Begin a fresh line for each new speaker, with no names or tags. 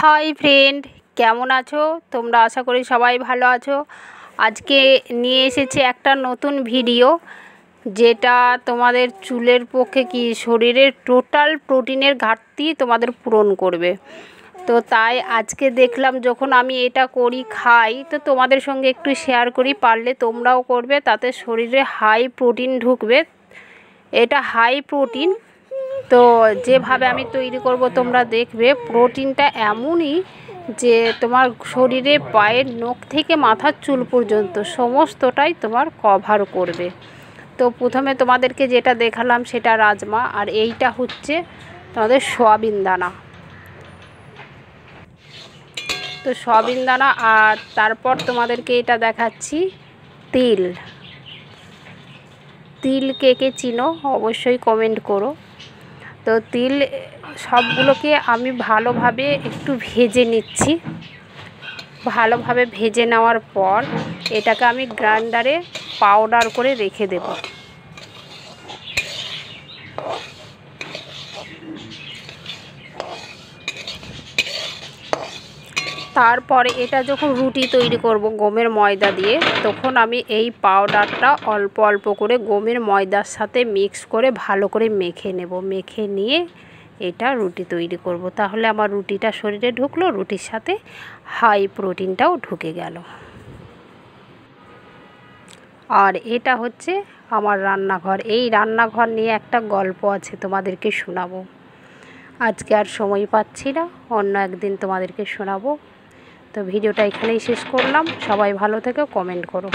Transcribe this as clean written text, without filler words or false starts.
Hi friend, কেমন আছো তোমরা? আশা করি সবাই ভালো আছো। আজকে নিয়ে এসেছি একটা নতুন ভিডিও, যেটা তোমাদের চুলের পক্ষে কি শরীরের টোটাল প্রোটিনের ঘাটতি তোমাদের পূরণ করবে। তো তাই আজকে দেখলাম যখন আমি এটা করি খাই, তো তোমাদের সঙ্গে একটু শেয়ার করি, পারলে তোমরাও করবে, তাতে শরীরে হাই প্রোটিন ঢুকবে। এটা হাই প্রোটিন। তো যেভাবে আমি তৈরি করব তোমরা দেখবে, প্রোটিনটা এমনই যে তোমার শরীরে পায়ের নখ থেকে মাথার চুল পর্যন্ত সমস্তটাই তোমার কভার করবে। তো প্রথমে তোমাদেরকে যেটা দেখালাম সেটা রাজমা, আর এইটা হচ্ছে তোমাদের সয়াবিন দানা। তো সয়াবিন দানা, আর তারপর তোমাদেরকে এটা দেখাচ্ছি তিল। তিল কে কে চিনো অবশ্যই কমেন্ট করো। তো তিল সবগুলোকে আমি ভালোভাবে একটু ভেজে নিচ্ছি। ভালোভাবে ভেজে নেওয়ার পর এটাকে আমি গ্রাইন্ডারে পাউডার করে রেখে দেব। তারপরে এটা যখন রুটি তৈরি করব গমের ময়দা দিয়ে, তখন আমি এই পাউডারটা অল্প অল্প করে গমের ময়দার সাথে মিক্স করে ভালো করে মেখে নেব। মেখে নিয়ে এটা রুটি তৈরি করব। তাহলে আমার রুটিটা শরীরে ঢুকলো, রুটির সাথে হাই প্রোটিনটাও ঢুকে গেল। আর এটা হচ্ছে আমার রান্নাঘর। এই রান্নাঘর নিয়ে একটা গল্প আছে, তোমাদেরকে শোনাবো। আজকে আর সময় পাচ্ছি না, অন্য একদিন তোমাদেরকে শোনাবো। তো ভিডিওটা এখানেই শেষ করলাম। সবাই ভালো থেকো, কমেন্ট করো।